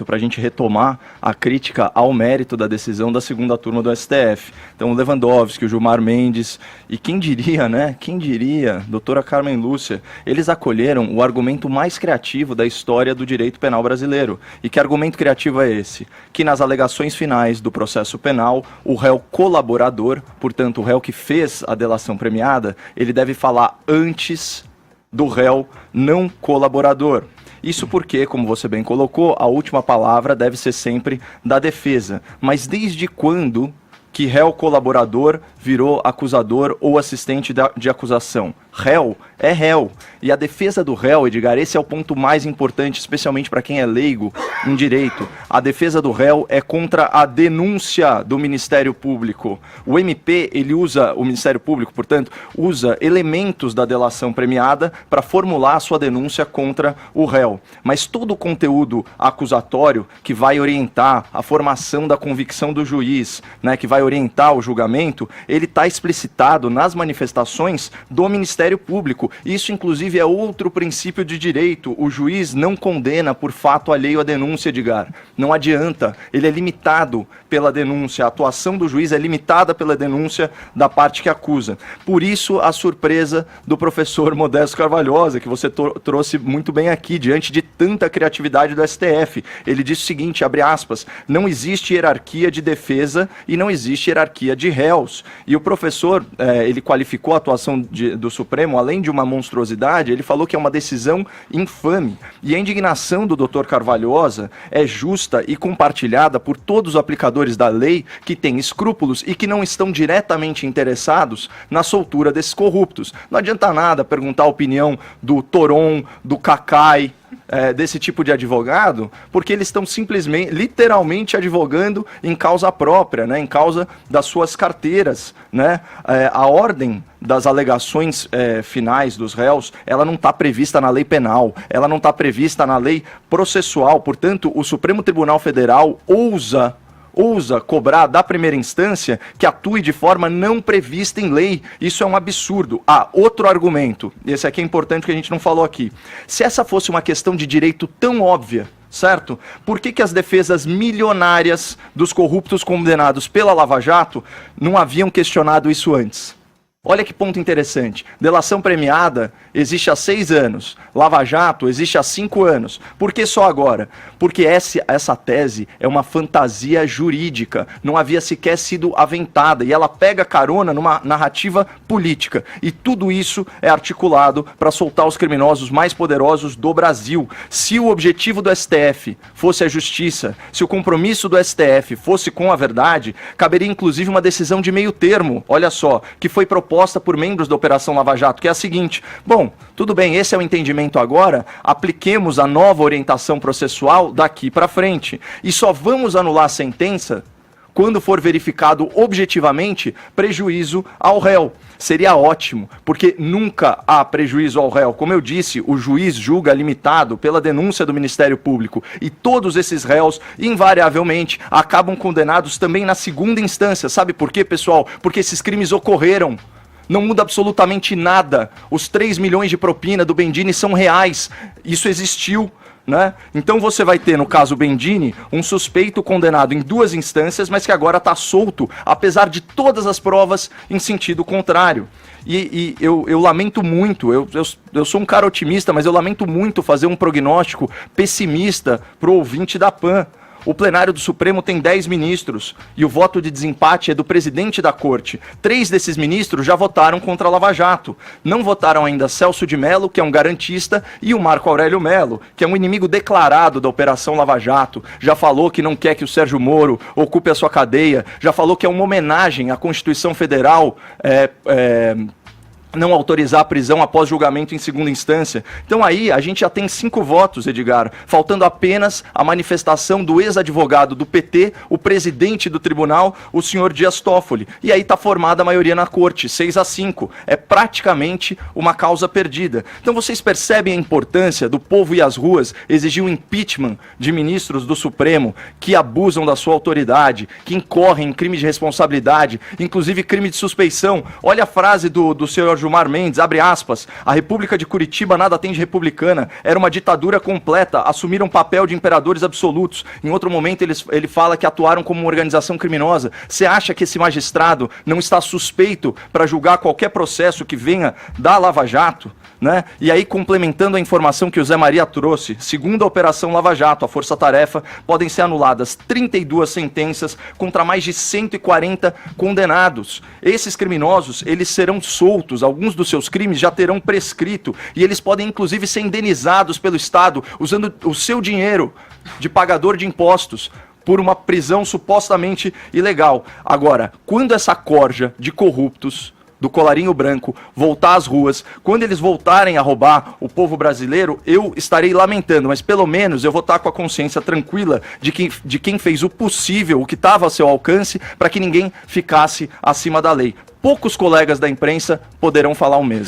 para a gente retomar a crítica ao mérito da decisão da segunda turma do STF. Então, o Lewandowski, o Gilmar Mendes e quem diria, né? Quem diria, doutora Carmen Lúcia, eles acolheram o argumento mais criativo da história do direito penal brasileiro. E que argumento criativo é esse? Que nas alegações finais do processo penal, o réu colaborador, portanto, o réu que fez a delação premiada, ele deve falar antes do réu não colaborador. Isso porque, como você bem colocou, a última palavra deve ser sempre da defesa. Mas desde quando que réu colaborador virou acusador ou assistente de acusação? Réu é réu. E a defesa do réu, Edgar, esse é o ponto mais importante, especialmente para quem é leigo em direito. A defesa do réu é contra a denúncia do Ministério Público. O MP, ele usa, o Ministério Público, portanto, usa elementos da delação premiada para formular a sua denúncia contra o réu. Mas todo o conteúdo acusatório que vai orientar a formação da convicção do juiz, né, que vai orientar o julgamento, ele está explicitado nas manifestações do Ministério Público. Isso, inclusive, é outro princípio de direito. O juiz não condena por fato alheio à denúncia, Edgar. Não adianta. Ele é limitado pela denúncia. A atuação do juiz é limitada pela denúncia da parte que acusa. Por isso, a surpresa do professor Modesto Carvalhosa, que você trouxe muito bem aqui, diante de tanta criatividade do STF. Ele disse o seguinte, abre aspas, não existe hierarquia de defesa e não existe hierarquia de réus. E o professor, ele qualificou a atuação do Supremo, além de uma monstruosidade, ele falou que é uma decisão infame. E a indignação do Dr. Carvalhosa é justa e compartilhada por todos os aplicadores da lei que têm escrúpulos e que não estão diretamente interessados na soltura desses corruptos. Não adianta nada perguntar a opinião do Toron, do Cacai, desse tipo de advogado, porque eles estão simplesmente, literalmente advogando em causa própria, né, em causa das suas carteiras, né? A ordem das alegações finais dos réus, ela não está prevista na lei penal, ela não está prevista na lei processual, portanto, o Supremo Tribunal Federal ousa cobrar da primeira instância que atue de forma não prevista em lei. Isso é um absurdo. Outro argumento, esse aqui é importante que a gente não falou aqui. Se essa fosse uma questão de direito tão óbvia, certo? Por que as defesas milionárias dos corruptos condenados pela Lava Jato não haviam questionado isso antes? Olha que ponto interessante. Delação premiada existe há 6 anos. Lava Jato existe há 5 anos. Por que só agora? Porque essa tese é uma fantasia jurídica. Não havia sequer sido aventada. E ela pega carona numa narrativa política. E tudo isso é articulado para soltar os criminosos mais poderosos do Brasil. Se o objetivo do STF fosse a justiça, se o compromisso do STF fosse com a verdade, caberia inclusive uma decisão de meio termo. Olha só, que foi proposta por membros da Operação Lava Jato, que é a seguinte, bom, tudo bem, esse é o entendimento agora, apliquemos a nova orientação processual daqui para frente, e só vamos anular a sentença quando for verificado objetivamente prejuízo ao réu. Seria ótimo, porque nunca há prejuízo ao réu. Como eu disse, o juiz julga limitado pela denúncia do Ministério Público e todos esses réus, invariavelmente, acabam condenados também na segunda instância. Sabe por quê, pessoal? Porque esses crimes ocorreram. Não muda absolutamente nada. Os 3 milhões de propina do Bendini são reais. Isso existiu. Né? Então você vai ter, no caso Bendini, um suspeito condenado em 2 instâncias, mas que agora está solto, apesar de todas as provas em sentido contrário. E eu lamento muito, eu sou um cara otimista, mas eu lamento muito fazer um prognóstico pessimista para o ouvinte da PAN. O plenário do Supremo tem 10 ministros e o voto de desempate é do presidente da corte. 3 desses ministros já votaram contra a Lava Jato. Não votaram ainda Celso de Mello, que é um garantista, e o Marco Aurélio Mello, que é um inimigo declarado da Operação Lava Jato. Já falou que não quer que o Sérgio Moro ocupe a sua cadeia. Já falou que é uma homenagem à Constituição Federal não autorizar a prisão após julgamento em segunda instância. Então aí a gente já tem 5 votos, Edgar, faltando apenas a manifestação do ex-advogado do PT, o presidente do tribunal, o senhor Dias Toffoli. E aí está formada a maioria na corte, 6-5. É praticamente uma causa perdida. Então vocês percebem a importância do povo ir às ruas exigir o impeachment de ministros do Supremo que abusam da sua autoridade, que incorrem em crime de responsabilidade, inclusive crime de suspeição. Olha a frase do senhor Gilmar Mendes, abre aspas, a República de Curitiba nada tem de republicana, era uma ditadura completa, assumiram papel de imperadores absolutos. Em outro momento ele fala que atuaram como uma organização criminosa. Você acha que esse magistrado não está suspeito para julgar qualquer processo que venha da Lava Jato? Né? E aí, complementando a informação que o Zé Maria trouxe, segundo a Operação Lava Jato, a Força Tarefa, podem ser anuladas 32 sentenças contra mais de 140 condenados. Esses criminosos, eles serão soltos, alguns dos seus crimes já terão prescrito, e eles podem inclusive ser indenizados pelo Estado, usando o seu dinheiro de pagador de impostos, por uma prisão supostamente ilegal. Agora, quando essa corja de corruptos do colarinho branco voltar às ruas, quando eles voltarem a roubar o povo brasileiro, eu estarei lamentando, mas pelo menos eu vou estar com a consciência tranquila de quem fez o possível, o que estava ao seu alcance, para que ninguém ficasse acima da lei. Poucos colegas da imprensa poderão falar o mesmo.